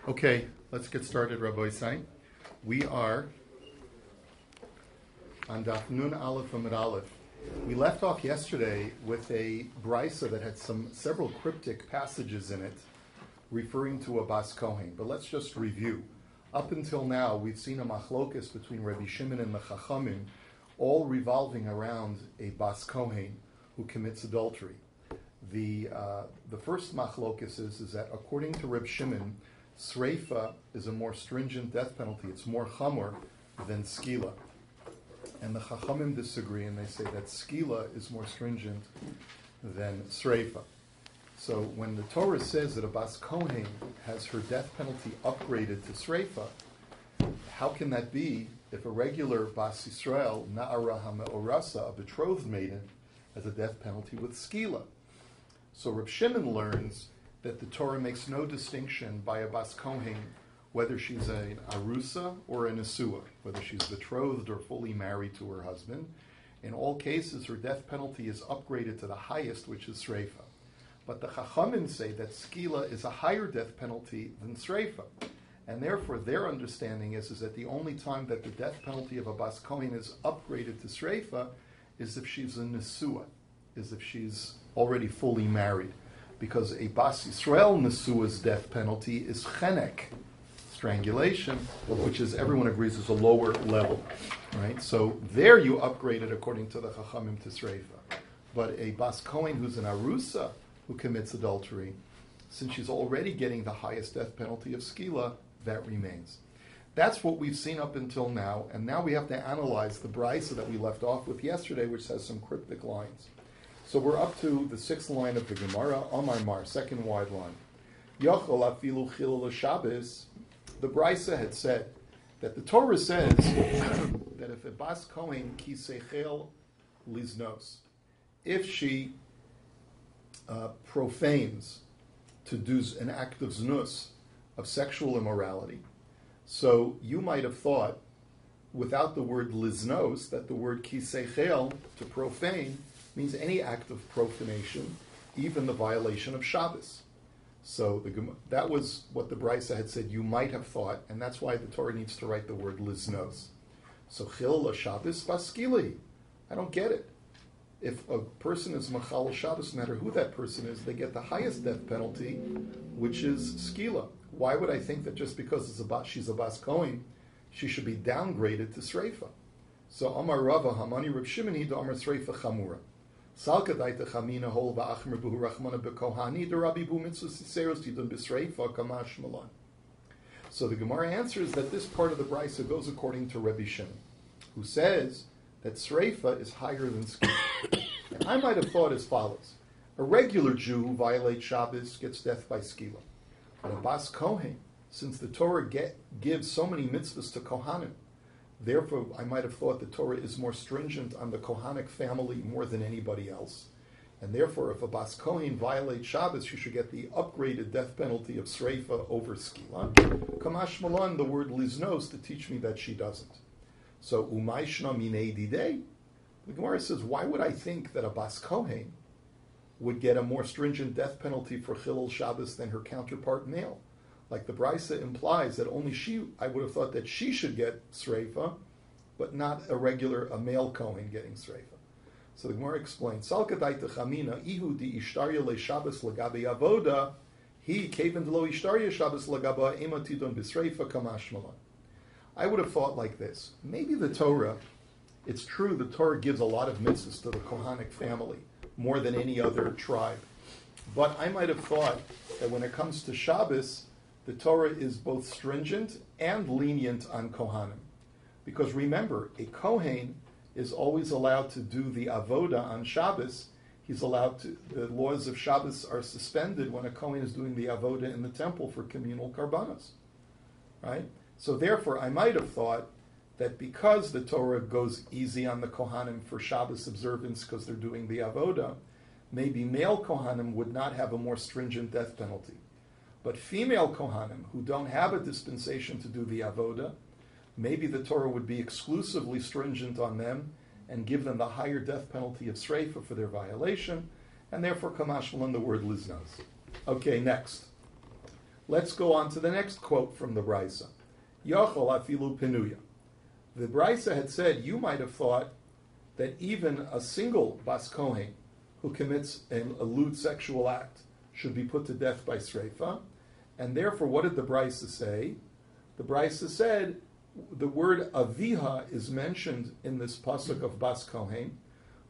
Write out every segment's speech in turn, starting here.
Okay, let's get started, Rabbi Sain. We are on Daf Nun Aleph Amud Aleph. We left off yesterday with a brisa that had several cryptic passages in it referring to a bas Kohen. But let's just review. Up until now, we've seen a machlokus between Rabbi Shimon and the Chachamim, all revolving around a bas Kohen who commits adultery. The first machlokus is that according to Reb Shimon, Sreifa is a more stringent death penalty. It's more chamor than skila. And the Chachamim disagree, and they say that skila is more stringent than Sreifa. So when the Torah says that a bas Kohen has her death penalty upgraded to Sreifa, how can that be if a regular bas Yisrael, na'ara ha'me'orasa, a betrothed maiden, has a death penalty with skila? So Reb Shimon learns that the Torah makes no distinction by a bas Kohen whether she's an arusa or a nesua, whether she's betrothed or fully married to her husband. In all cases, her death penalty is upgraded to the highest, which is sreifa. But the Chachamim say that skila is a higher death penalty than sreifa. And therefore, their understanding is that the only time that the death penalty of a bas Kohen is upgraded to sreifa is if she's a nesua, is if she's already fully married. Because a bas Yisrael nesua's death penalty is chenek, strangulation, which is, everyone agrees, is a lower level, right? So there you upgrade it according to the Chachamim to sreifa. But a bas Kohen who's an arusa who commits adultery, since she's already getting the highest death penalty of skila, that remains. That's what we've seen up until now, and now we have to analyze the brisa that we left off with yesterday, which has some cryptic lines. So we're up to the sixth line of the Gemara, Amar Mar, second wide line. Yochol afilu chilul Shabbos. The brisa had said that the Torah says that if a bas Kohen ki seichel liznos, if she profanes to do an act of znus, of sexual immorality, so you might have thought, without the word liznos, that the word ki seichel, to profane, means any act of profanation, even the violation of Shabbos. So that was what the Brisa had said you might have thought, and that's why the Torah needs to write the word liznos. So chil Shabbos baskili. I don't get it. If a person is machal Shabbos, no matter who that person is, they get the highest death penalty, which is skila. Why would I think that just because she's a bas Kohen, she should be downgraded to sreifa? So Amar Rava Hamani Reb Shimon Hida Amar Sreifa Chamura. Salkadaita Chamina Hol Va'achmer Buhu Rachmana Bekohani the Rabbi Bu Mitzvah Siseros Tidun B'Sreifa Kamash Malan. So the Gemara answers that this part of the Brisa goes according to Rabbi Shimon, who says that Sreifa is higher than skila. And I might have thought as follows: a regular Jew who violates Shabbos gets death by skila, but a bas Kohen, since the Torah gives so many mitzvahs to Kohanim, therefore, I might have thought the Torah is more stringent on the Kohanic family more than anybody else. And therefore, if a bas Kohen violates Shabbos, she should get the upgraded death penalty of sreifa over skila. Kamash malan, the word liznos, to teach me that she doesn't. So, umayshna minei didei. The Gemara says, why would I think that a bas Kohen would get a more stringent death penalty for chilul Shabbos than her counterpart male? Like the Brisa implies that only I would have thought that she should get sreifa, but not a male Kohen getting sreifa. So the Gemara explains, Salkadaita chamina ihu di ishtarya le Shabbos lagabe avoda, he kaven lo ishtarya Shabbos lagaba ematidon bisreifa kamash malan. I would have thought like this: maybe the Torah, it's true, the Torah gives a lot of mitzvahs to the Kohanic family, more than any other tribe. But I might have thought that when it comes to Shabbos, the Torah is both stringent and lenient on Kohanim. Because remember, a Kohen is always allowed to do the avodah on Shabbos. He's allowed to, the laws of Shabbos are suspended when a Kohen is doing the avodah in the temple for communal karbanos. Right? So therefore, I might have thought that because the Torah goes easy on the Kohanim for Shabbos observance because they're doing the avodah, maybe male Kohanim would not have a more stringent death penalty. But female Kohanim, who don't have a dispensation to do the avodah, maybe the Torah would be exclusively stringent on them and give them the higher death penalty of sreifa for their violation, and therefore kamash malan the word liznos. Okay, next. Let's go on to the next quote from the Brisa. Yochel afilu pinuya. The Brisa had said, you might have thought that even a single Bas Kohen who commits a lewd sexual act should be put to death by Sreifa. And therefore, what did the Brisa say? The Brisa said, the word aviha is mentioned in this pasuk of Bas Kohen,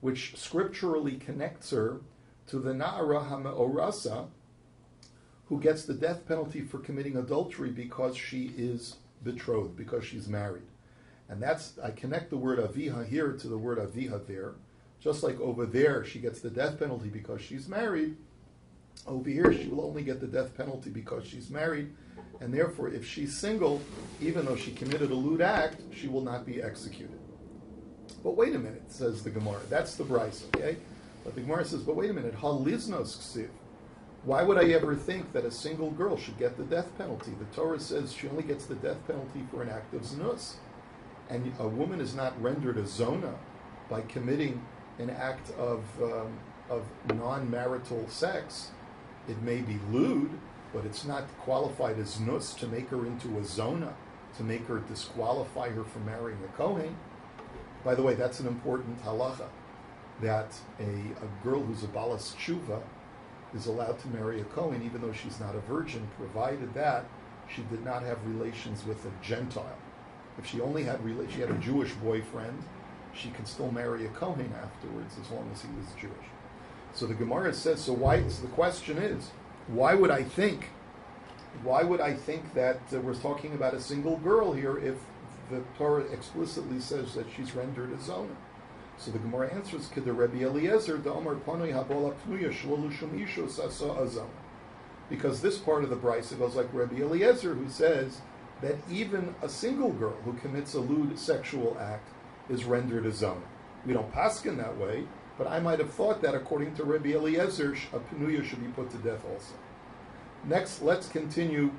which scripturally connects her to the Na'ara HaMe'orasa, who gets the death penalty for committing adultery because she is betrothed, because she's married. And that's, I connect the word aviha here to the word aviha there. Just like over there, she gets the death penalty because she's married. Over here, she will only get the death penalty because she's married. And therefore, if she's single, even though she committed a lewd act, she will not be executed. But wait a minute, says the Gemara. That's the Brisa, okay? But the Gemara says, but wait a minute, haliznos ksiv. Why would I ever think that a single girl should get the death penalty? The Torah says she only gets the death penalty for an act of znus. And a woman is not rendered a zona by committing an act of non-marital sex. It may be lewd, but it's not qualified as nus to make her into a zona, to make her disqualify her from marrying a Kohen. By the way, that's an important halacha, that a girl who's a balas tshuva is allowed to marry a Kohen even though she's not a virgin, provided that she did not have relations with a Gentile. If she only had she had a Jewish boyfriend, she could still marry a Kohen afterwards as long as he was Jewish. So the Gemara says, so the question is, why would I think that we're talking about a single girl here if the Torah explicitly says that she's rendered a zona? So the Gemara answers, K'der Rabbi Eliezer, Da'omar Panoi Habola Pnuya Shlolu Shum Isho Sasa Azona. Because this part of the Brisa goes like Rabbi Eliezer, who says that even a single girl who commits a lewd sexual act is rendered a zona. We don't paskin that way, but I might have thought that according to Rabbi Eliezer, a Pnuya should be put to death also. Next, let's continue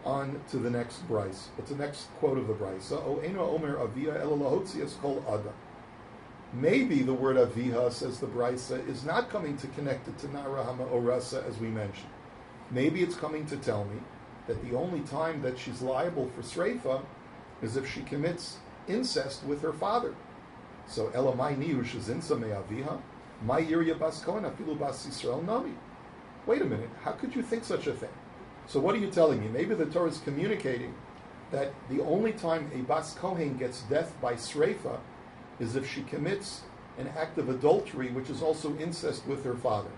on to the next Brisa. What's the next quote of the Brisa? O Eino Omer Avia Ela Lahotzias Kol Adam. Maybe the word Aviha, says the Brisa, is not coming to connect it to Nara Hama-Orasa as we mentioned. Maybe it's coming to tell me that the only time that she's liable for Sreifa is if she commits incest with her father. So Elamai Niu Shazinsa Me Aviha, My Yirya Bas Kohen Afilu Bas Yisrael Nami. Wait a minute, how could you think such a thing? So what are you telling me? Maybe the Torah is communicating that the only time a Bas Kohen gets death by Sreifa is if she commits an act of adultery, which is also incest with her father.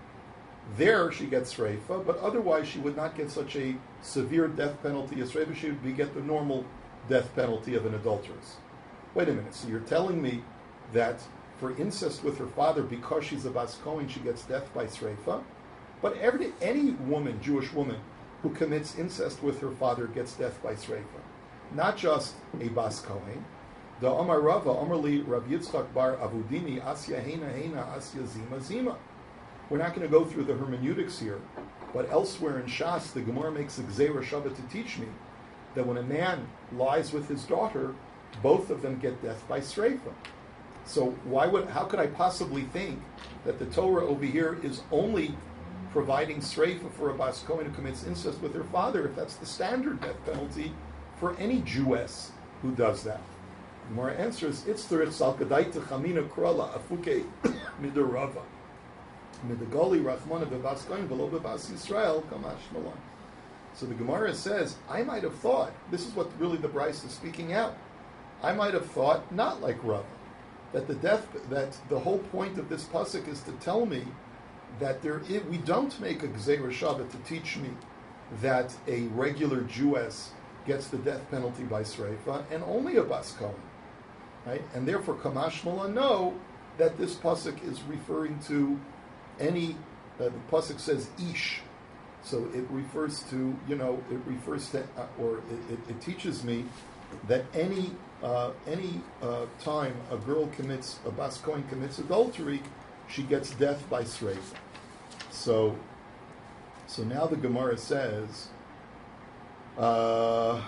There she gets Sreifa, but otherwise she would not get such a severe death penalty as Sreifa. She would get the normal death penalty of an adulteress. Wait a minute, so you're telling me that for incest with her father, because she's a Bas Kohen, she gets death by Sreifa? But any woman, Jewish woman, who commits incest with her father gets death by Sreifa. Not just a Bas Kohen. The Amar Rava, Amarli Rav Yitzchak bar Avudini, Asya Heina, Asya Zima Zima. We're not going to go through the hermeneutics here, but elsewhere in Shas, the Gemara makes a Gzeira Shabbat to teach me that when a man lies with his daughter, both of them get death by Sreifa. So how could I possibly think that the Torah over here is only providing Sreifa for a Bas Kohen who commits incest with her father, if that's the standard death penalty for any Jewess who does that? The Gemara answers, it's the Salkadaita Chamina Krala Afuke Midarava. Midagoli Rachmana Bebas Kohen Velo Bebas Yisrael Kamash Malan. So the Gemara says, I might have thought, this is what really the Brisa is speaking out. I might have thought, not like Rava, that the whole point of this pasuk is to tell me that we don't make a Gzeira Shabbat to teach me that a regular Jewess gets the death penalty by Sreifa, and only a Bas Kohen, right? And therefore, Kamash Mala know that this pasuk is referring to any. The pasuk says Ish, so it refers to it teaches me that any time a girl a Bas Kohen commits adultery, she gets death by Sreifa. So now the Gemara says, I'm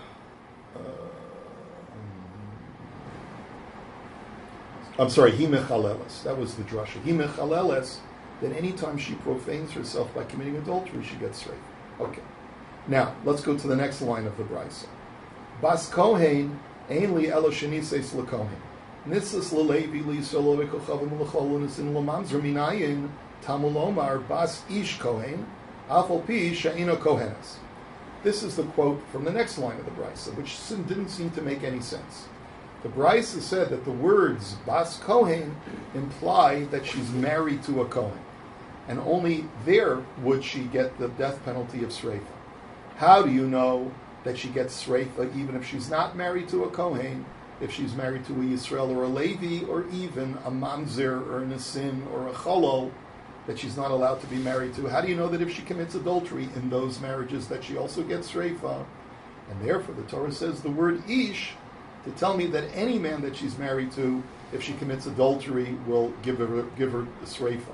sorry, Hi Mechaleles. That was the drasha. Hi Mechaleles, that any time she profanes herself by committing adultery, she gets Sreifa. Okay. Now, let's go to the next line of the brisa. Bas Kohen, ein li elo shenises lekohen. Nitzas lelevi li solo v'kochavim l'cholunis in l'mamzer minayin tamulomar bas ish Kohen, afal pi she'ino kohenes. This is the quote from the next line of the brisa, which didn't seem to make any sense. The brisa said that the words bas Kohen imply that she's married to a Kohen, and only there would she get the death penalty of sreifa. How do you know that she gets sreifa even if she's not married to a Kohen, if she's married to a Yisrael or a Levi, or even a mamzer or a Nisin or a Cholol, that she's not allowed to be married to? How do you know that if she commits adultery in those marriages that she also gets sreifa? And therefore the Torah says the word ish to tell me that any man that she's married to, if she commits adultery, will give her the sreifa.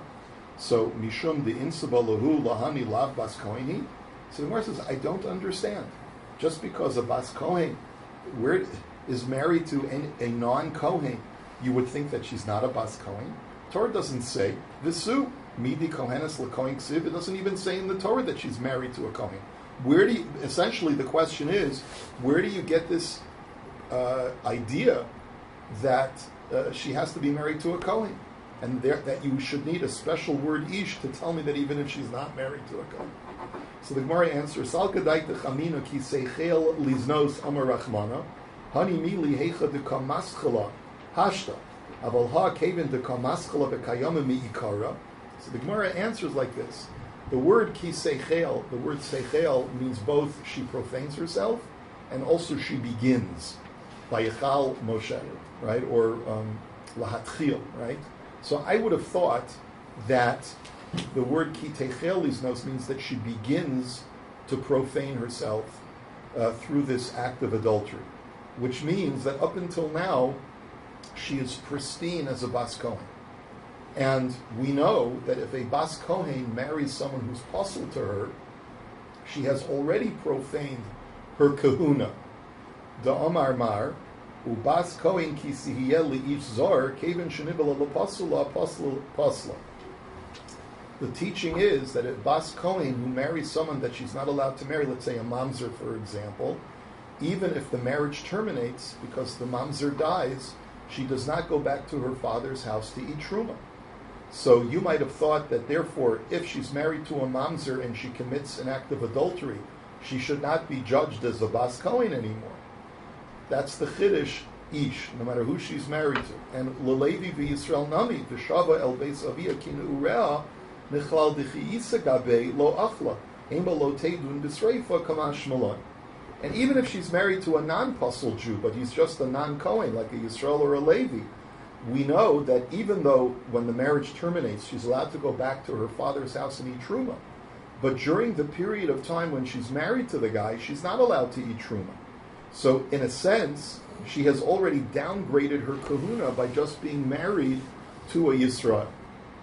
So mishum de insaba lahu lahani lav bas koheni. So the Gemara says, I don't understand. Just because a bas kohen is married to a non-kohen, you would think that she's not a bas kohen. Torah doesn't say visu midi kohenes lekohen ksiv. It doesn't even say in the Torah that she's married to a kohen. Essentially the question is, where do you get this idea that she has to be married to a kohen, and that you should need a special word ish to tell me that even if she's not married to a kohen? So the Gemara answers, Sal kadai techamina ki seichel liznos amar rachmana hani mili heicha de kamaschala hashta aval ha kevin de kamaschala bekayama miikara. So the Gemara answers like this: the word ki seichel, the word seichel means both she profanes herself and also she begins. Vayichal Moshe, right, or lahatchil, right? So I would have thought that the word ki techel liznos means that she begins to profane herself through this act of adultery, which means that up until now she is pristine as a bas kohen. And we know that if a bas kohen marries someone who's possible to her, she has already profaned her kahuna. Da Omar Mar, Ubas Kohen ki sihiyeh li'ish zor, kevin shenibel lepasula pasla. The teaching is that a bas kohen who marries someone that she's not allowed to marry, let's say a mamzer, for example, even if the marriage terminates because the mamzer dies, she does not go back to her father's house to eat truma. So you might have thought that therefore, if she's married to a mamzer and she commits an act of adultery, she should not be judged as a bas kohen anymore. That's the chiddush ish, no matter who she's married to. And l'levi v'Yisrael nami v'shava el beis avia kinu urea nichlal d'chiisa gabe lo achla ema lo teidun b'sreifa kamash malon. And even if she's married to a non-puzzle Jew, but he's just a non-Kohen, like a Yisrael or a Levi, we know that even though when the marriage terminates, she's allowed to go back to her father's house and eat truma. But during the period of time when she's married to the guy, she's not allowed to eat truma. So in a sense, she has already downgraded her kahuna by just being married to a Yisrael.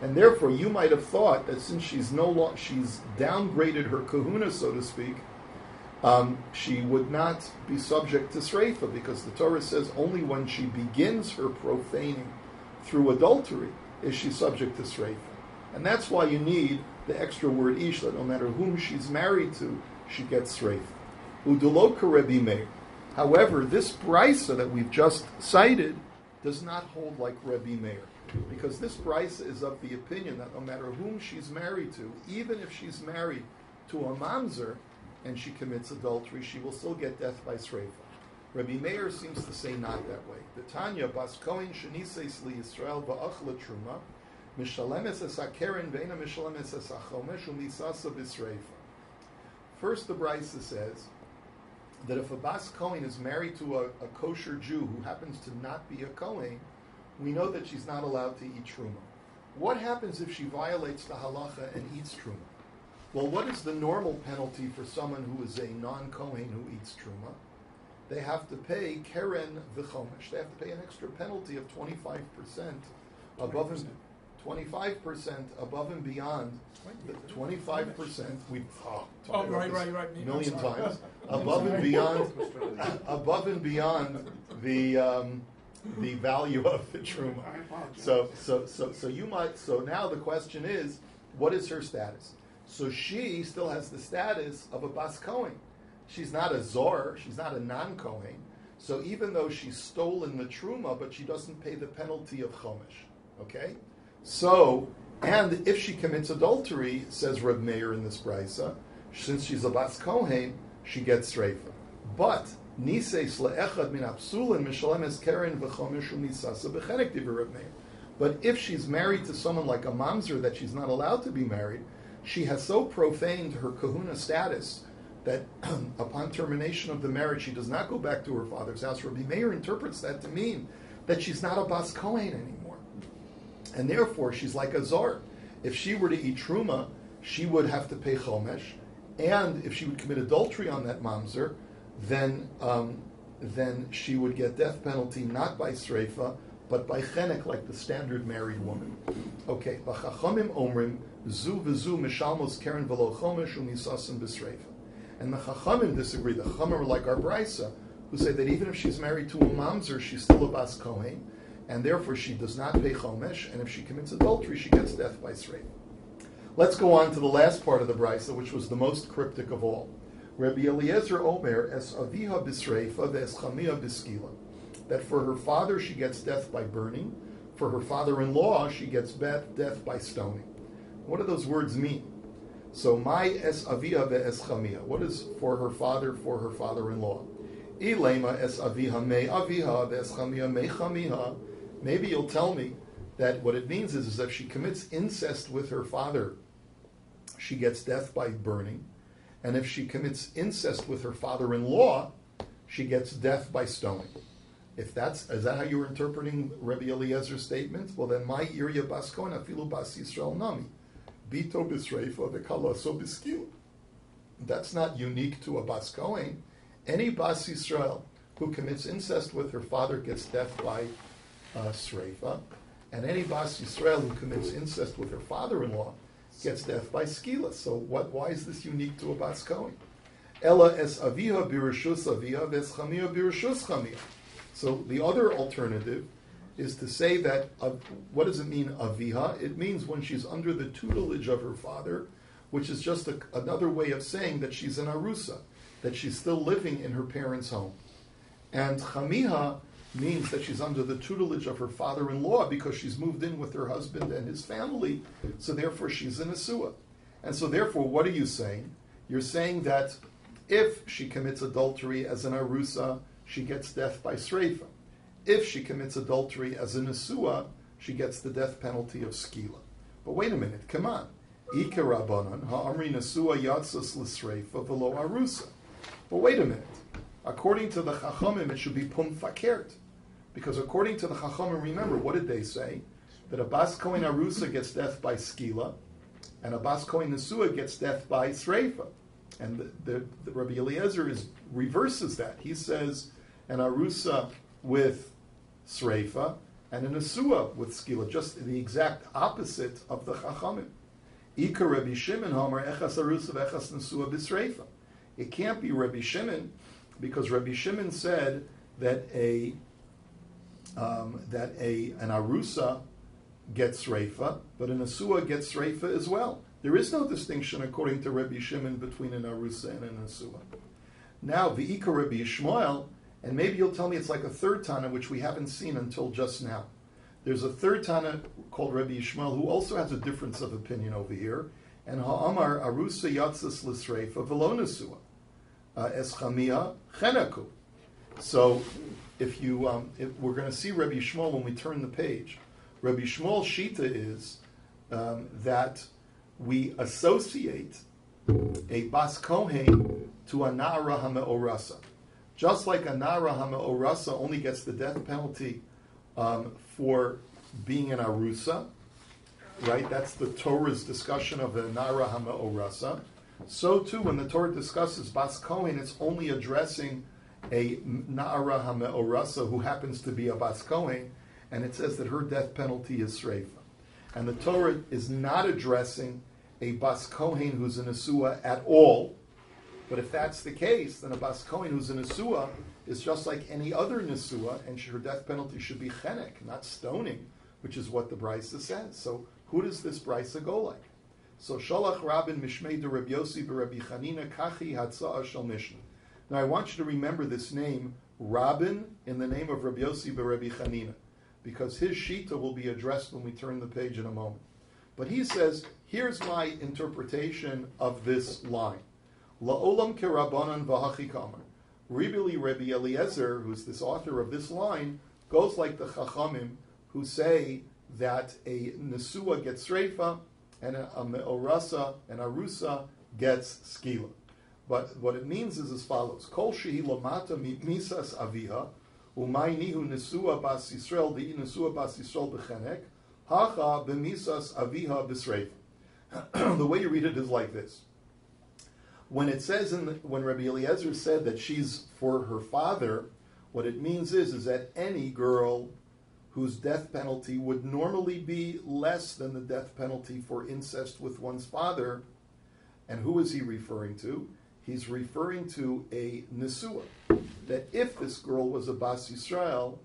And therefore, you might have thought that since she's downgraded her kahuna, so to speak, she would not be subject to sreifa, because the Torah says only when she begins her profaning through adultery is she subject to sreifa. And that's why you need the extra word ish, that no matter whom she's married to, she gets sreifa. Uduloka Rabbi Meir. However, this brisa that we've just cited does not hold like Rabbi Meir, because this brisa is of the opinion that no matter whom she's married to, even if she's married to a mamzer and she commits adultery, she will still get death by sreifa. Rabbi Meir seems to say not that way. The Tanya bas kohen shenises li Yisrael va'achla truma mishalemes es hakeren ve'ena mishalemes es hachomesh u'misasa b'sreifa. First, the brisa says that if a bas kohen is married to a kosher Jew who happens to not be a kohen, we know that she's not allowed to eat truma. What happens if she violates the halacha and eats truma? Well, what is the normal penalty for someone who is a non-kohen who eats truma? They have to pay keren v'chomesh. They have to pay an extra penalty of 25% above and 25% above and beyond the 25%. We've talked about this a million times. Above and beyond the value of the truma. So you might. So now the question is, what is her status? So she still has the status of a bas Kohen. She's not a zor, she's not a non-Kohen. So even though she's stolen the truma, but she doesn't pay the penalty of chomesh. Okay? So, and if she commits adultery, says Reb Meir in this brisa, since she's a bas Kohen, she gets streifa. But niseis le'echad min apsulin mishalemes keren v'chomesh u'nisasa b'chenek divrei Reb Meir. But if she's married to someone like a mamzer that she's not allowed to be married, she has so profaned her kahuna status that upon termination of the marriage, she does not go back to her father's house. Rabbi Meir interprets that to mean that she's not a bas Kohen anymore. And therefore, she's like a zor. If she were to eat truma, she would have to pay chomesh. And if she would commit adultery on that mamzer, then she would get death penalty not by sreifa, but by chenek, like the standard married woman. Okay, v'chachamim omrim zu v'zu mishalmos keren v'lo chomesh u'nisasim b'sreifa. And the chachamim disagree. The chachamim are like our brisa, who say that even if she's married to a mamzer, she's still a bas Kohen, and therefore she does not pay chomesh, and if she commits adultery, she gets death by sreifa. Let's go on to the last part of the brisa, which was the most cryptic of all. Rabbi Eliezer Omer es aviha b'sreifa ve'es chamia b'skila. That for her father she gets death by burning, for her father-in-law she gets death by stoning. What do those words mean? So, my es aviha ve'es chamia. What is for her father-in-law? Ilema es aviha me aviha ve'es chamia me chamiha. Maybe you'll tell me that what it means is if she commits incest with her father, she gets death by burning. And if she commits incest with her father-in-law, she gets death by stoning. Is that how you were interpreting Rabbi Eliezer's statement? Well, then, my irya bas Kohen afilu bas Yisrael nami. Bito b'sreifa v'kalaso b'skil. That's not unique to a bas Kohen. Any bas Yisrael who commits incest with her father gets death by sreifa, and any bas Yisrael who commits incest with her father-in-law gets death by skila. So why is this unique to a bas Kohen? Ella es aviha b'rishus aviha v'es chamia b'rishus chamia. So the other alternative is to say that, what does it mean, aviha? It means when she's under the tutelage of her father, which is just another way of saying that she's an arusa, that she's still living in her parents' home. And chamiha means that she's under the tutelage of her father-in-law because she's moved in with her husband and his family, so therefore she's an asua. And so therefore, what are you saying? You're saying that if she commits adultery as an arusa, she gets death by sreifa. If she commits adultery as a nesua, she gets the death penalty of skila. But wait a minute, come on. Ika rabbanan ha'amri nesua yatzas l'sreifa v'lo arusa. But wait a minute. According to the chachamim, it should be pum fakert. Because according to the chachamim, remember, what did they say? That a bas Kohen arusa gets death by skila, and a bas Kohen nesua gets death by sreifa. And the Rabbi Eliezer reverses that. He says an arusa with sreifa and an asua with skila, just the exact opposite of the chachamim. Ika Rabbi Shimon Homer echas arusa v'echas nesua b'sreifa. It can't be Rabbi Shimon because Rabbi Shimon said that an arusa gets sreifa, but an asua gets sreifa as well. There is no distinction, according to Rabbi Shimon, between an arusa and an asua. Now, v'ika Rabbi Yishmael, and maybe you'll tell me it's like a third Tana, which we haven't seen until just now. There's a third Tana called Rabbi Yishmael, who also has a difference of opinion over here. And ha'amar arusa yatzas l'sreifa v'lo nesua es chamia chenaku. So, if we're going to see Rabbi Yishmael when we turn the page, Rabbi Yishmael's shita is that we associate a bas Kohen to a na'ara ha'me'orasa. Just like a na'ara ha'me'orasa only gets the death penalty for being an arusa, right? That's the Torah's discussion of the na'ara ha'me'orasa. So too, when the Torah discusses bas Kohen, it's only addressing a na'ara ha'me'orasa who happens to be a bas Kohen, and it says that her death penalty is sreifa. And the Torah is not addressing a bas Kohen who's an asua at all. But if that's the case, then a bas Kohen who's an asua is just like any other nesua, and her death penalty should be chenek, not stoning, which is what the brisa says. So who does this brisa go like? So Shalach Rabin Mishmei de Rabbi Yossi Rabbi Chanina Kachi Hatza'a Shal Mishnah. Now I want you to remember this name, Rabin, in the name of Rabbi Yossi Rabbi Chanina, because his shita will be addressed when we turn the page in a moment. But he says, here's my interpretation of this line. La'olam kerabanan v'hachi kamar. Really, Rabbi Eliezer, who's this author of this line, goes like the Chachamim, who say that a Nesua gets Sreifa, and a Me'orasa, and Arusa gets Skila. But what it means is as follows. Kol shehi lamata misas aviha, umaynihu Nesua bas Yisrael, di Nesua bas Yisrael b'chenek, hacha b'misas aviha b'sreifa. The way you read it is like this. When it says, when Rabbi Eliezer said that she's for her father, what it means is that any girl whose death penalty would normally be less than the death penalty for incest with one's father, and who is he referring to? He's referring to a Nesua. That if this girl was a Bas Yisrael,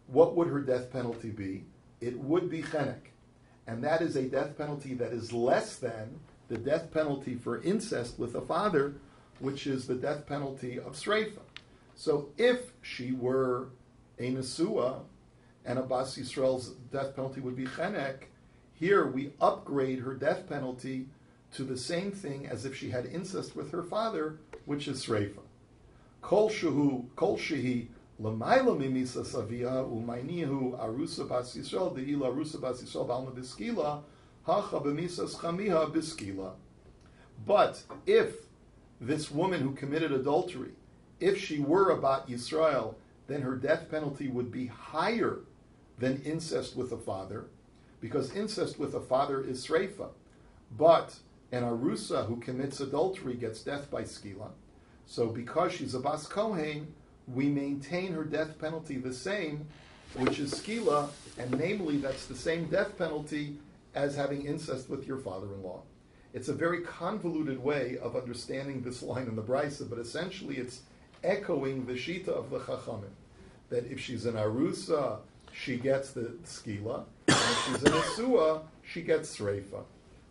what would her death penalty be? It would be Chenek. And that is a death penalty that is less than the death penalty for incest with a father, which is the death penalty of Sreifa. So if she were a Nesua and a Bas Yisrael's death penalty would be Chenek, here we upgrade her death penalty to the same thing as if she had incest with her father, which is Sreifa. Kol shehi l'mayla mimisa savia umaynihu arusa Bas Yisrael de'ila arusa Bas Yisrael b'alma b'skila hacha b'misas chamiha b'skila. But if this woman who committed adultery, if she were a Bat Yisrael, then her death penalty would be higher than incest with a father, because incest with a father is Sreifa. But an Arusa who commits adultery gets death by Skila. So because she's a Bas Kohen, we maintain her death penalty the same, which is Skila, and namely that's the same death penalty as having incest with your father-in-law. It's a very convoluted way of understanding this line in the Brisa, but essentially it's echoing the Shita of the Chachamim, that if she's an Arusa, she gets the Skila, and if she's an Nesua, she gets Sreifa.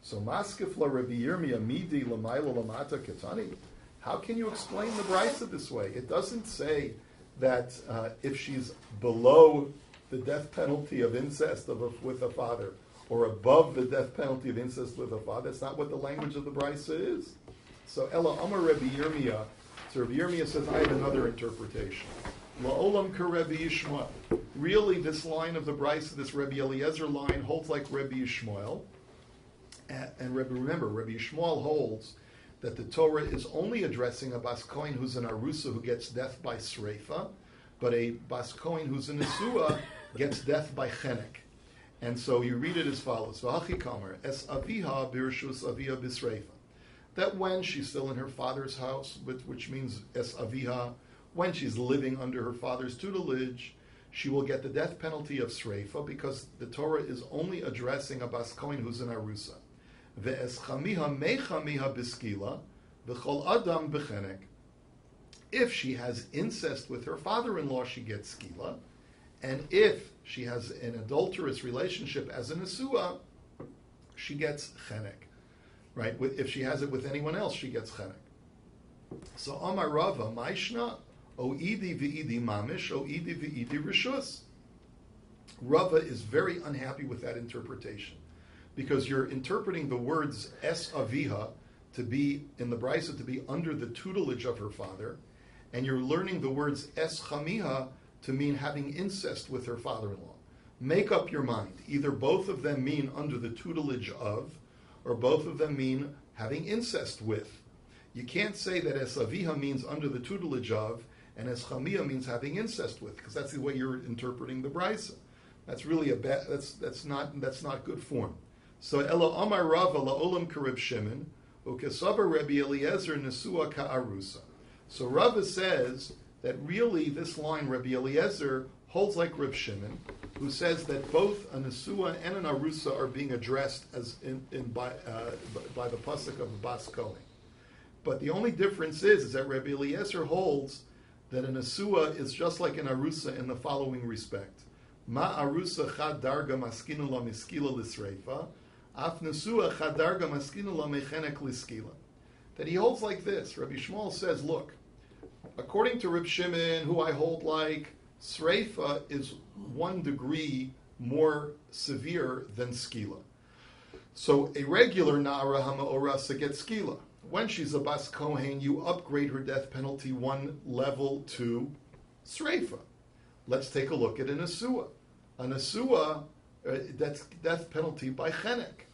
So Maskefla Rabbi Yirmiyah Midi Lamaila Lamata Ketani. How can you explain the Brisa this way? It doesn't say that if she's below the death penalty of incest with a father, or above the death penalty of incest with a father. That's not what the language of the Brisa is. So Ella Amar Rabbi Yirmiyah. So Rabbi Yirmiyah says, I have another interpretation. La'olam Rabbi Yishmael. Really, this line of the Brisa, this Rabbi Eliezer line, holds like Rabbi Yishmael. And remember, Rabbi Yishmael holds that the Torah is only addressing a Bas Kohen who's an Arusa who gets death by Sreifa, but a Bas Kohen who's a Nesua gets death by Chenek. And so you read it as follows: V'hachi kamer es aviha birshus avia bisreifa. That when she's still in her father's house, which means es aviha, when she's living under her father's tutelage, she will get the death penalty of sreifa because the Torah is only addressing a Bas Kohen who's an arusa. Ve'es chamiha mechamiha biskila v'chol adam b'chenek. If she has incest with her father-in-law, she gets skila. And if she has an adulterous relationship as a nesua, she gets chenek, right? If she has it with anyone else, she gets chenek. So Amar Rava, Maishna, O idi v'idi mamish, O idi v'idi rishus. Rava is very unhappy with that interpretation because you're interpreting the words es aviha to be, in the Brisa, to be under the tutelage of her father, and you're learning the words es chamiha to mean having incest with her father-in-law. Make up your mind. Either both of them mean under the tutelage of, or both of them mean having incest with. You can't say that es aviha means under the tutelage of, and es chamia means having incest with, because that's the way you're interpreting the Brisa. That's really a bad. That's not good form. So Elo Amar Rava la'olam karib Shimon ukesaber Rabbi Eliezer nesua ka'arusa. So Rava says that really this line, Rabbi Eliezer, holds like Reb Shimon, who says that both a Nesua and an Arusa are being addressed as by the pasuk of Bas Kohen. But the only difference is that Rabbi Eliezer holds that a Nesua is just like an Arusa in the following respect. Ma Arusa chad darga maskinu la miskila lisreifa, Af nesua chadarga maskina lo mechenek liskila. That he holds like this. Rabbi Shmuel says, look, according to Reb Shimon, who I hold like, Sreifa is 1 degree more severe than skila. So a regular Na'ara Hama'orasa gets skila. When she's a Bas Kohen, you upgrade her death penalty 1 level to Sreifa. Let's take a look at an Asua. An Asua, that's death penalty by Chenek.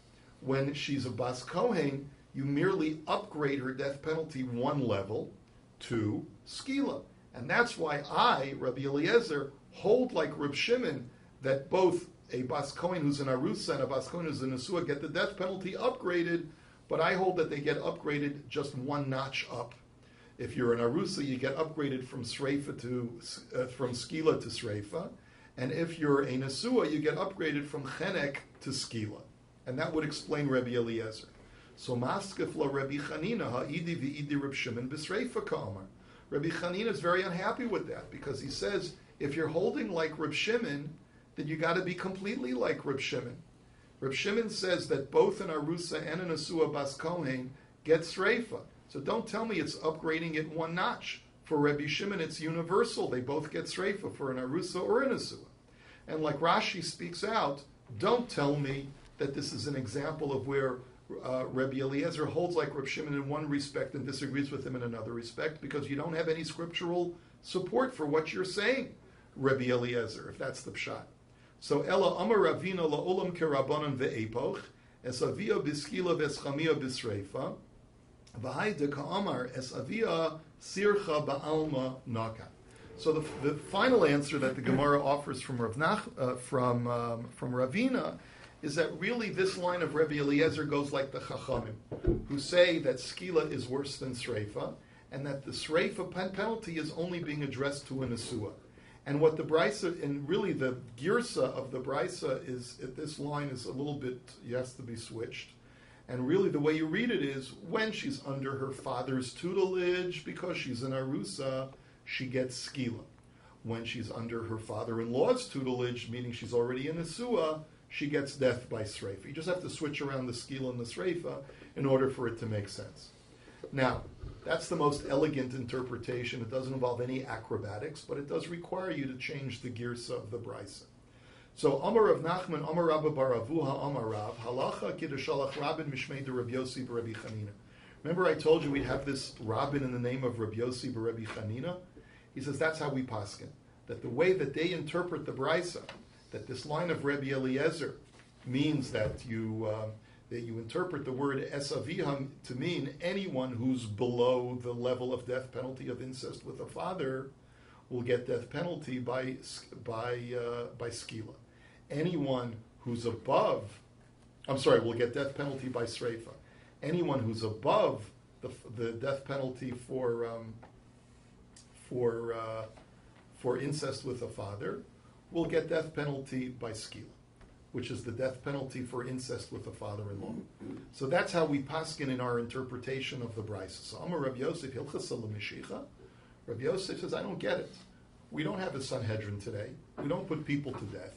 When she's a Bas Kohen, you merely upgrade her death penalty 1 level to skila. And that's why I, Rabbi Eliezer, hold like Reb Shimon that both a Bas Kohen who's an Arusa and a Bas Kohen who's an Asua get the death penalty upgraded, but I hold that they get upgraded just 1 notch up. If you're an Arusa, you get upgraded from Sreifa from skila to Sreifa, and if you're a Nesua, you get upgraded from Chenek to skila. And that would explain Rabbi Eliezer. So maskef la Rabbi Chanina ha'idi v'idi Reb Shimon b'Sreifa ka'amar. Rabbi Chanina is very unhappy with that because he says if you're holding like Reb Shimon, then you got to be completely like Reb Shimon. Reb Shimon says that both an Arusa and an Asua Bas Kohen get Sreifa. So don't tell me it's upgrading it 1 notch. For Rabbi Shimon, it's universal. They both get Sreifa for an Arusa or an Asua. And like Rashi speaks out, don't tell me that this is an example of where Rabbi Eliezer holds like Reb Shimon in one respect and disagrees with him in another respect, because you don't have any scriptural support for what you're saying, Rabbi Eliezer, if that's the pshat. So Ella Amar Ravina la'olam kerabanan ve'epoch, es avia biskila v'eschamia bisreifa, v'haida ka'amar es avia sircha ba'alma naka. So the final answer that the Gemara offers from Ravina is that really this line of Rabbi Eliezer goes like the Chachamim, who say that skila is worse than sreifa, and that the sreifa penalty is only being addressed to an asua. And what the brisa, and really the girsa of the brisa is, this line is a little bit, it has to be switched. And really the way you read it is, when she's under her father's tutelage, because she's an arusa, she gets skila. When she's under her father-in-law's tutelage, meaning she's already in asua, she gets death by sreifa. You just have to switch around the skila and the sreifa in order for it to make sense. Now, that's the most elegant interpretation. It doesn't involve any acrobatics, but it does require you to change the girsa of the brisa. So, Amar Rav Nachman, Amar Rabba bar Avuha, Amar Rav, Halacha kidushalach Rabin mishmei de Rabbi Yossi b'Rabbi Chanina. Remember I told you we'd have this Rabin in the name of Rabbi Yossi b'Rabbi Chanina? He says that's how we paskin. That the way that they interpret the brisa, that this line of Rabbi Eliezer means that you interpret the word esaviham to mean anyone who's below the level of death penalty of incest with a father will get death penalty by skila. Anyone who's above, will get death penalty by sreifa. Anyone who's above the death penalty for incest with a father will get death penalty by skila, which is the death penalty for incest with a father-in-law. So that's how we paskin in our interpretation of the brisa. So Amar Rabbi Yosef Hilchasa l'mishicha. Rabbi Yosef says, I don't get it. We don't have a Sanhedrin today. We don't put people to death.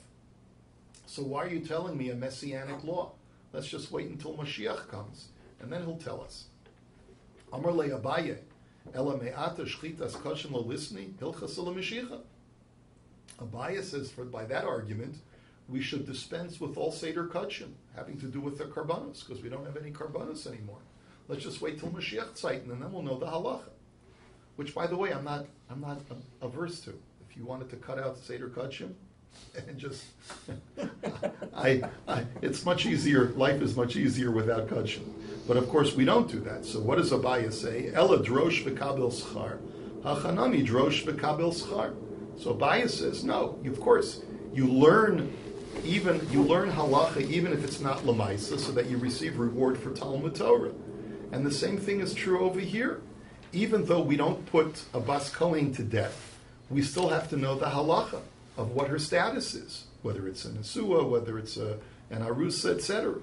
So why are you telling me a messianic law? Let's just wait until Mashiach comes, and then he'll tell us. Amar le Abaye, ela me'ata shchitas koshen l'lisni hilchasa l'mishicha. Abaye says, by that argument, we should dispense with all Seder Kachim, having to do with the Karbanos, because we don't have any Karbanos anymore. Let's just wait till Mashiach Tzaitin, and then we'll know the halacha. Which, by the way, I'm not averse to. If you wanted to cut out Seder Kachim, and just, it's much easier, life is much easier without Kachim. But of course, we don't do that. So what does Abaye say? Ela drosh v'kabel schar. Hachanami drosh v'kabel schar. So Abaye says, no, of course, you learn halacha even if it's not lamaisa, so that you receive reward for Talmud Torah. And the same thing is true over here. Even though we don't put a Bas Kohen to death, we still have to know the halacha of what her status is, whether it's an Asua, whether it's an Arusa, etc.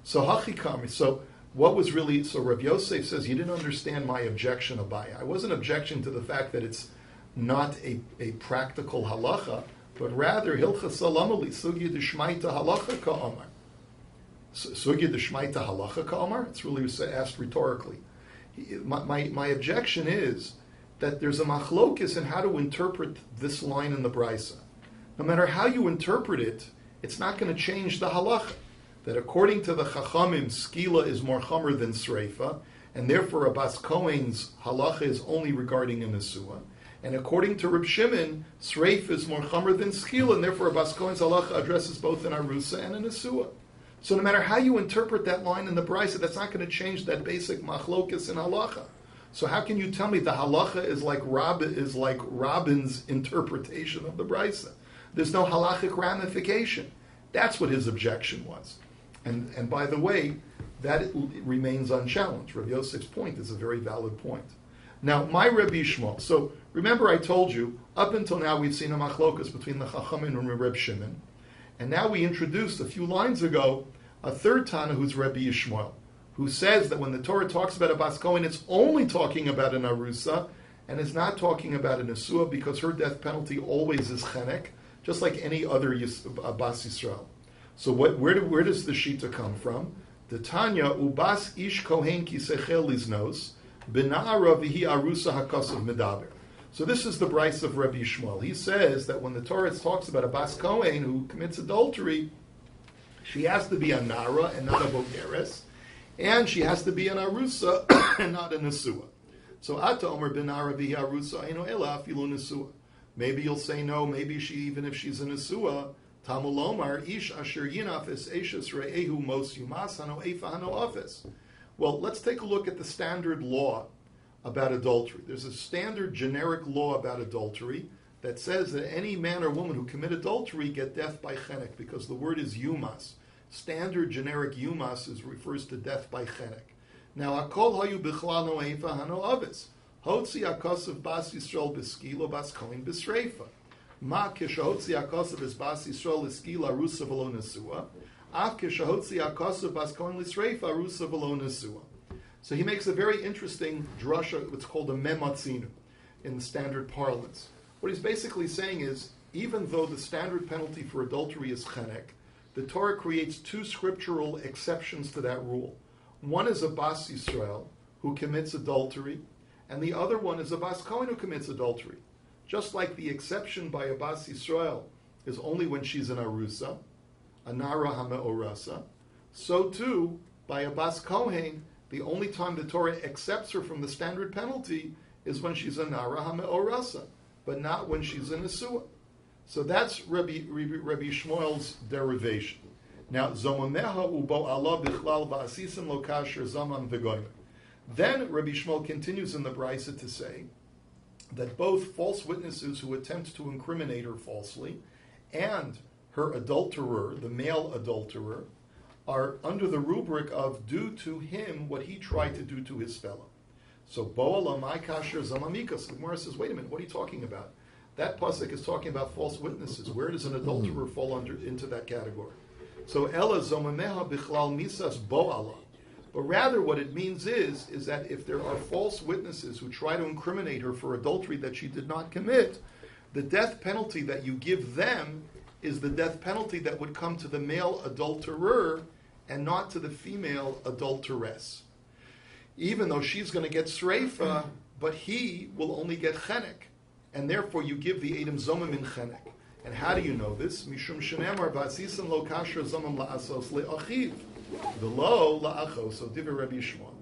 So hachikami. So Rabbi Yosef says, you didn't understand my objection, Abaye. I wasn't objecting to the fact that it's not a practical halacha, but rather hilchas salamali sugya d'shmaita halacha ka'amar. Sugya d'shmaita halacha ka'amar? It's really asked rhetorically. My objection is that there's a machlokis in how to interpret this line in the Brisa. No matter how you interpret it, it's not going to change the halacha. That according to the Chachamim, skila is more chamer than sreifa, and therefore a bas kohen's halacha is only regarding a nesua. And according to Reb Shimon, sreif is more chamer than skila, and therefore a bas kohen's halacha addresses both an arusa and a nesua. So no matter how you interpret that line in the Brisa, that's not going to change that basic machlokis in halacha. So how can you tell me the halacha is like Rabin's interpretation of the Brisa? There's no halachic ramification. That's what his objection was. And by the way, that remains unchallenged. Rabbi Yosef's point is a very valid point. Now, my Rabbi Shmuel. So remember, I told you up until now we've seen a machlokas between the Chachamim and Reb Shimon, and now we introduced a few lines ago a third Tana who's Rabbi Yishmael, who says that when the Torah talks about a bas kohen, it's only talking about an arusa, and is not talking about a nesua because her death penalty always is chenek, just like any other bas Yisrael. So where does the shita come from? The Tanya ubas ish kohen ki sechel liznos bena'ara v'hi arusa hakasav medaber. So this is the Bryce of Rabbi Shmuel. He says that when the Torah talks about a bas kohen who commits adultery, she has to be a nara and not a bogeres, and she has to be an arusa and not a nesua. So ata omer bena'ara v'hi arusa eino ela afilu nesua. Maybe you'll say no. Maybe even if she's a nesua. Tamulomar ish asher yinafis eshes re'ehu mos yumas hano eifa hano office. Well, let's take a look at the standard law about adultery. There's a standard generic law about adultery that says that any man or woman who commit adultery get death by chenek, because the word is yumas. Standard generic yumas refers to death by chenek. Now, akol hayu bichlal no eifa hano office. Hotzi akasav bas Yisrael b'skilo bas kohen b'sreifa. Ma kishahotzi akasav is bas Yisrael l'skila arusa v'lo nesua. Af kishahotzi akasav bas kohen l'sreifa arusa v'lo nesua. So he makes a very interesting drasha, what's called a mematzinu, in the standard parlance. What he's basically saying is, even though the standard penalty for adultery is chenek, the Torah creates two scriptural exceptions to that rule. One is a bas Yisrael who commits adultery, and the other one is a bas kohen who commits adultery. Just like the exception by a bas Yisrael is only when she's an arusa, a nara hame'orasa, so too, by a bas kohen, the only time the Torah accepts her from the standard penalty is when she's a nara hame'orasa, but not when she's a nesua. So that's Rabbi Shmuel's derivation. Now, zomameha ubo Allah bichlal va'asisim lo kasher zaman v'goyim. Then Rabbi Shmuel continues in the Brisa to say that both false witnesses who attempt to incriminate her falsely and her adulterer, the male adulterer, are under the rubric of do to him what he tried to do to his fellow. So, Bo'ala mai kasher zamamikas. The Gemara says, wait a minute, what are you talking about? That pasuk is talking about false witnesses. Where does an adulterer fall into that category? So, Ela zomameha bichlal misas bo'ala. But rather what it means is that if there are false witnesses who try to incriminate her for adultery that she did not commit, the death penalty that you give them is the death penalty that would come to the male adulterer and not to the female adulteress. Even though she's going to get sreifa, but he will only get chenek. And therefore you give the edim zomim in chenek. And how do you know this? Mishum shenemar v'asisim lo kasher zomim la'asos le'achiv. V'lo la'achos, so divrei Rabbi Yishmael.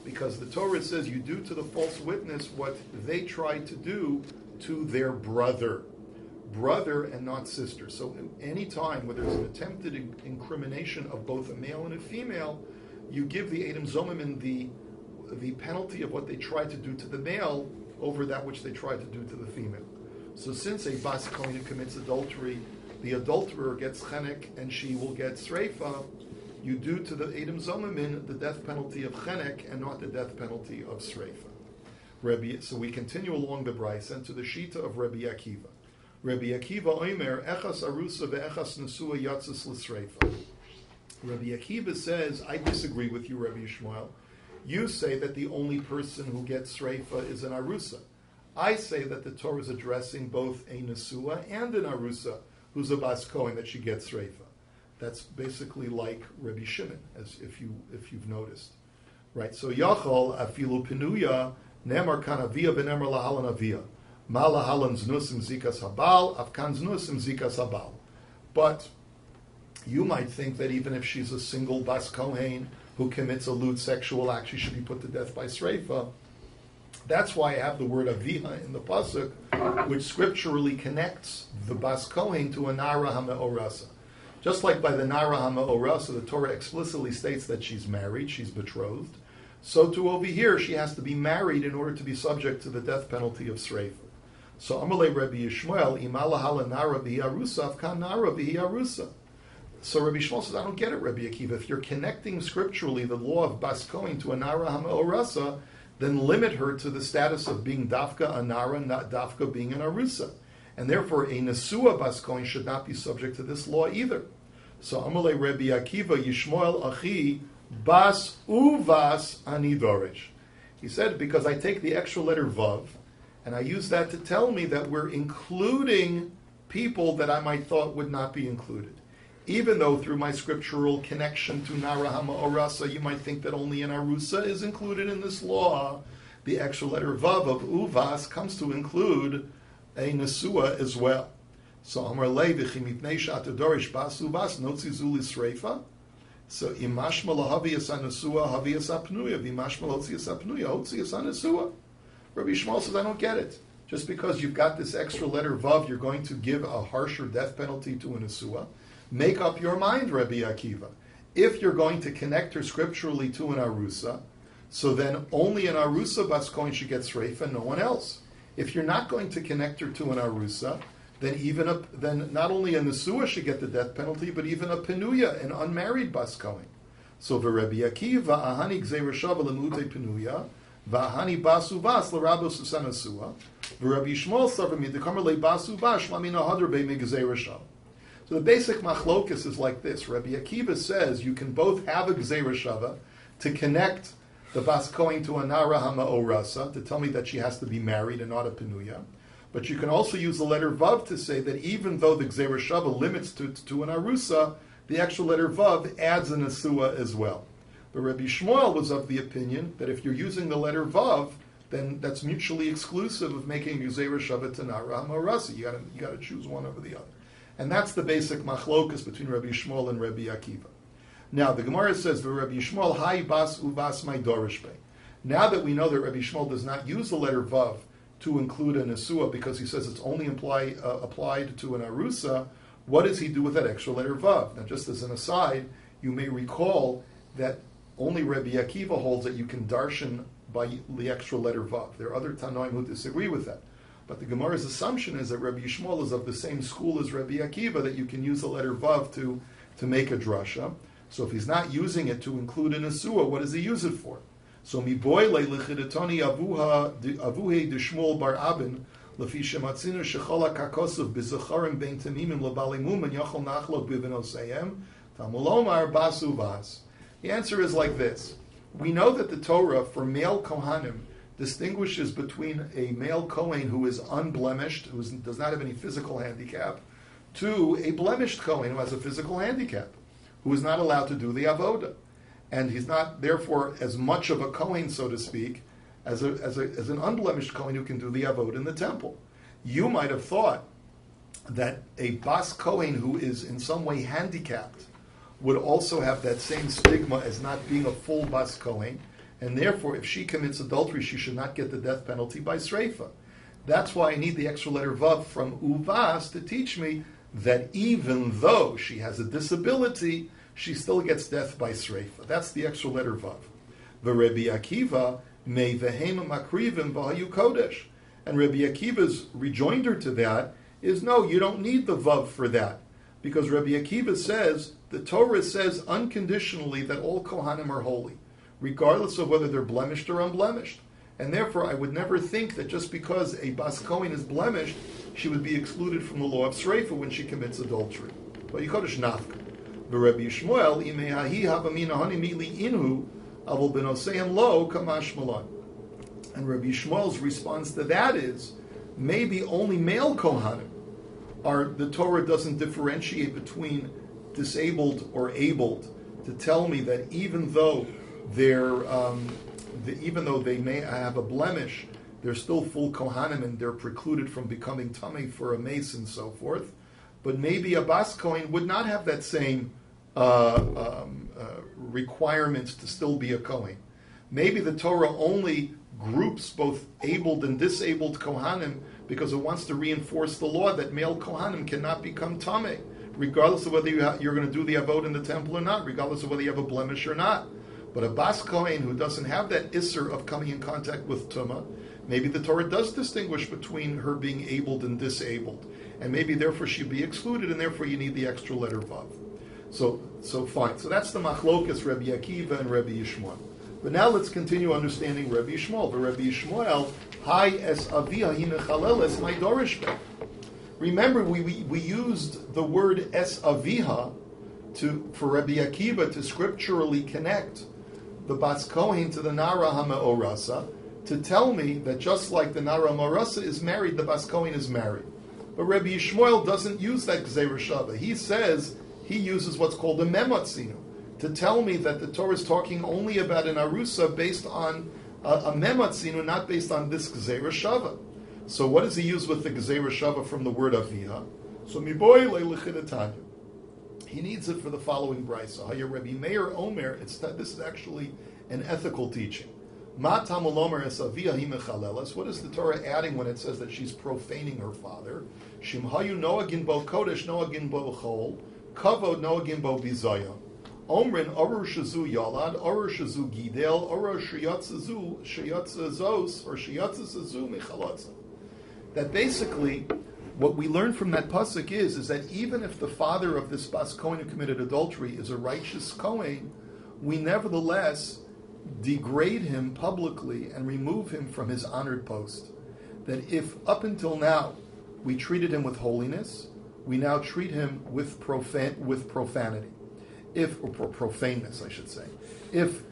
Because the Torah says you do to the false witness what they tried to do to their brother and not sister. So any time where there's an attempted incrimination of both a male and a female, you give the edim zomim in the penalty of what they tried to do to the male over that which they tried to do to the female. So since a bas kohen commits adultery, the adulterer gets chenek and she will get sreifa, you do to the edim zomim the death penalty of chenek and not the death penalty of sreifa. So we continue along the Bryce and to the shita of Rabbi Akiva. Rabbi Akiva oimer echas arusa ve'echas nesua yatzis l'sreifa. Rabbi Akiva says, I disagree with you, Rabbi Yishmael. You say that the only person who gets sreifa is an arusa. I say that the Torah is addressing both a nesua and an arusa who's a bas kohen that she gets sreifa. That's basically like Rabbi Shimon, as if you've noticed, right? So Yachol afilu pinuya nemar kan avia v'nemar lahalan avia ma lahalan znus im zikas habal afkan znus im zikas habal. But you might think that even if she's a single bas kohen who commits a lewd sexual act, she should be put to death by sreifa. That's why I have the word aviha in the pasuk, which scripturally connects the bas kohen to a nara hameorasa. Just like by the nara hameorasa, the Torah explicitly states that she's married, she's betrothed. So too over here, she has to be married in order to be subject to the death penalty of sreifa. So Amalei Rabbi Yishmael, imalahala nara v'hi arusa, avkan nara v'hi arusa. So Rabbi Yishmael says, I don't get it, Rabbi Akiva. If you're connecting scripturally the law of bas kohen to a nara hameorasa, then limit her to the status of being dafka a nara, not dafka being an arusa. And therefore, a nesua bas kohen should not be subject to this law either. So Amalei Rabbi Akiva, Yishmael achi, bas uvas ani dorish. He said, because I take the extra letter vav, and I use that to tell me that we're including people that I might thought would not be included. Even though through my scriptural connection to Nara Hama-Orasa, you might think that only an Arusa is included in this law, the extra letter Vav of Uvas comes to include a Nesua as well. So Amar Levi Chimipnei Shatadorish Bas Uvas Notzi Zuli Sreifa. So Imashma Lahavias Anasua Havias Apnuya Vimashma Lotzias Apnuya Otzias Anasua. Rabbi Shmuel says, I don't get it. Just because you've got this extra letter Vav, you're going to give a harsher death penalty to a Nesua. Make up your mind, Rabbi Akiva. If you're going to connect her scripturally to an Arusa, so then only an Arusa bas kohen should get sreifa and no one else. If you're not going to connect her to an Arusa, then not only a Nesua should get the death penalty, but even a Penuya, an unmarried bas kohen. So v'Rabbi Akiva, ahani gzei reshava l'mute Penuya, v'ahani basu bas l'rabos usanasua, v'Rabbi Yishmael savar midikamer le'basu bas shlamina hadar be'me gzei reshava. So the basic machlokus is like this. Rabbi Akiva says you can both have a gzeira shava to connect the bas kohen to a nara hama-orasa, to tell me that she has to be married and not a penuya. But you can also use the letter vav to say that even though the gzeira shava limits to an arusa, the extra letter vav adds an asua as well. But Rabbi Shmuel was of the opinion that if you're using the letter vav, then that's mutually exclusive of making gzeira shava to nara hama-orasa. You got to choose one over the other. And that's the basic machlokus between Rabbi Yishmael and Rabbi Akiva. Now, the Gemara says, Rabbi Yishmael, hai bas uvas my dorish be. Now that we know that Rabbi Yishmael does not use the letter vav to include a nesua because he says it's only applied to an arusa, what does he do with that extra letter vav? Now, just as an aside, you may recall that only Rabbi Akiva holds that you can darshan by the extra letter vav. There are other Tanoim who disagree with that. But the Gemara's assumption is that Rabbi Yishmael is of the same school as Rabbi Akiva, that you can use the letter Vav to make a drasha. So if he's not using it to include an Asua, what does he use it for? So mi boile lichidetoni avuhe de Shmuel bar Abin lefi shematzinu shechola kakosov bizacharim bein tamimim lebali mumen yachol nachlok bivinoseim tamulomar basu vas. The answer is like this. We know that the Torah for male Kohanim distinguishes between a male Kohen who is unblemished, who does not have any physical handicap, to a blemished Kohen who has a physical handicap, who is not allowed to do the avodah. And he's not, therefore, as much of a Kohen, so to speak, as an unblemished Kohen who can do the avodah in the temple. You might have thought that a bas Kohen who is in some way handicapped would also have that same stigma as not being a full bas Kohen, and therefore, if she commits adultery, she should not get the death penalty by sreifa. That's why I need the extra letter vav from uvas to teach me that even though she has a disability, she still gets death by sreifa. That's the extra letter vav. V'Rebbi Akiva mei v'hem makrivim v'hayu kodesh. And Rabbi Akiva's rejoinder to that is, no, you don't need the vav for that. Because Rabbi Akiva says, the Torah says unconditionally that all Kohanim are holy, regardless of whether they're blemished or unblemished. And therefore, I would never think that just because a bas kohen is blemished, she would be excluded from the law of sreifa when she commits adultery. But Yikodesh nafka. Rabbi Yishmael, imehahi habamina hani mitli inhu, avol benoseim lo kamash malon. And Rabbi Yishmael's response to that is, maybe only male Kohanim the Torah doesn't differentiate between disabled or abled, to tell me that even though they may have a blemish, they're still full kohanim and they're precluded from becoming tamei for a mace and so forth. But maybe a bas kohen would not have that same requirements to still be a kohen. Maybe the Torah only groups both abled and disabled kohanim because it wants to reinforce the law that male kohanim cannot become tamei, regardless of whether you're going to do the avod in the temple or not, regardless of whether you have a blemish or not. But a bas kohen who doesn't have that isser of coming in contact with tumah, maybe the Torah does distinguish between her being abled and disabled, and maybe therefore she'd be excluded, and therefore you need the extra letter vav. So fine. So that's the machlokas Rabbi Akiva and Rabbi Yishmael. But now let's continue understanding Rabbi Yishmael. But Rabbi Yishmael, hi es avia hi mechaleles my dorish be. Remember, we used the word es aviha for Rabbi Akiva to scripturally connect the bas kohen to the nara ha'me'orasa, to tell me that just like the nara ha'me'orasa is married, the bas kohen is married. But Rabbi Yishmael doesn't use that gzeira shava. He uses what's called a mematzinu, to tell me that the Torah is talking only about an arusa based on a mematzinu, not based on this gzeira shava. So what does he use with the gzeira shava from the word aviha? So miboy le'lechidatanya. He needs it for the following brisa. Haya Rabbi Meir Omer. This is actually an ethical teaching. Ma tamul omer es aviha hi mechalelas. What is the Torah adding when it says that she's profaning her father? Shimhayu noagin bo kodesh noagin bo chol kavod noagin bo bizayon. Omrin orur shazu yalad orur shazu gidel orur shiyatzazu shiyatzazos or shiyatzazazu mechalotza. That basically, what we learn from that pasuk is that even if the father of this bas kohen who committed adultery is a righteous kohen, we nevertheless degrade him publicly and remove him from his honored post. That if up until now we treated him with holiness, we now treat him with profanity, or profaneness, I should say. If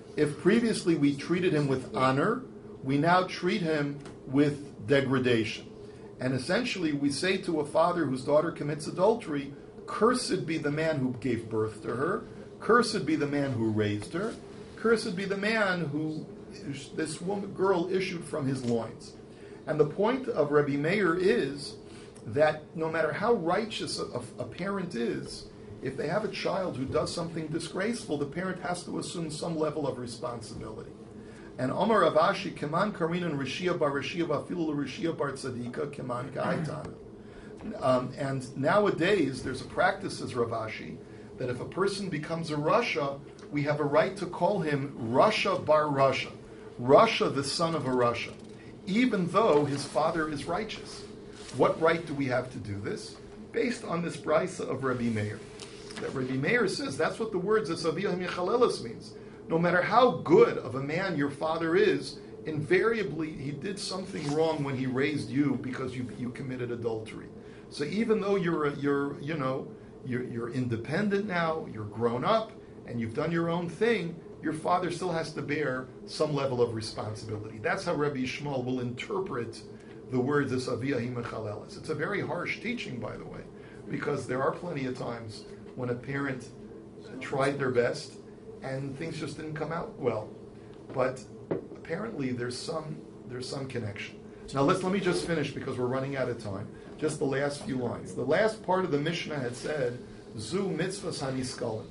previously we treated him with honor, we now treat him with degradation. And essentially, we say to a father whose daughter commits adultery, cursed be the man who gave birth to her, cursed be the man who raised her, cursed be the man who this girl issued from his loins. And the point of Rabbi Meir is that no matter how righteous a parent is, if they have a child who does something disgraceful, the parent has to assume some level of responsibility. And Omar Ravashi, Keman Karinan Rishia Bar Rishia Bafilu Rishia Bar Tzadika, Keman Ka'aitana. And nowadays, there's a practice, as Ravashi, that if a person becomes a Rasha, we have a right to call him Rasha Bar Rasha, Rasha the son of a Rasha, even though his father is righteous. What right do we have to do this? Based on this brisa of Rabbi Meir. That Rabbi Meir says that's what the words Esaviyah Michalelis means. No matter how good of a man your father is, invariably he did something wrong when he raised you because you committed adultery. So even though you're independent now, you're grown up, and you've done your own thing, your father still has to bear some level of responsibility. That's how Rabbi Yishmael will interpret the words Esaviyah Michalelis. It's a very harsh teaching, by the way, because there are plenty of times when a parent tried their best and things just didn't come out well. But apparently there's some connection. Now let me just finish because we're running out of time. Just the last few lines. The last part of the Mishnah had said, Zu mitzvahs haniskalim.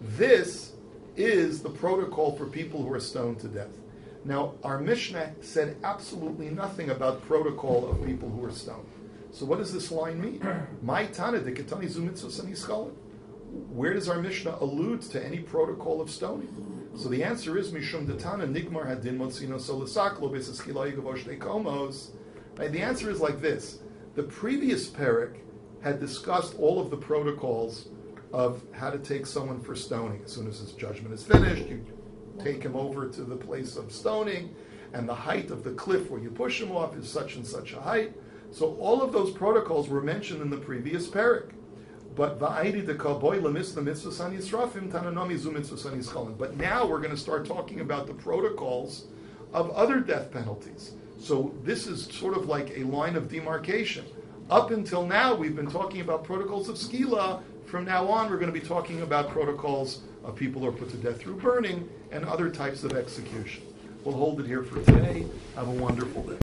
This is the protocol for people who are stoned to death. Now, our Mishnah said absolutely nothing about protocol of people who are stoned. So what does this line mean? My tana dekatani zu mitzvahs haniskalim. Where does our Mishnah allude to any protocol of stoning? So the answer is Mishum Datana Nigmar Hadin Motzino Solasaklo Besaskila Yigavosh Komos. The answer is like this. The previous parak had discussed all of the protocols of how to take someone for stoning. As soon as his judgment is finished, you take him over to the place of stoning, and the height of the cliff where you push him off is such and such a height. So all of those protocols were mentioned in the previous parak. But now we're going to start talking about the protocols of other death penalties. So this is sort of like a line of demarcation. Up until now, we've been talking about protocols of skila, From now on, we're going to be talking about protocols of people who are put to death through burning and other types of execution. We'll hold it here for today. Have a wonderful day.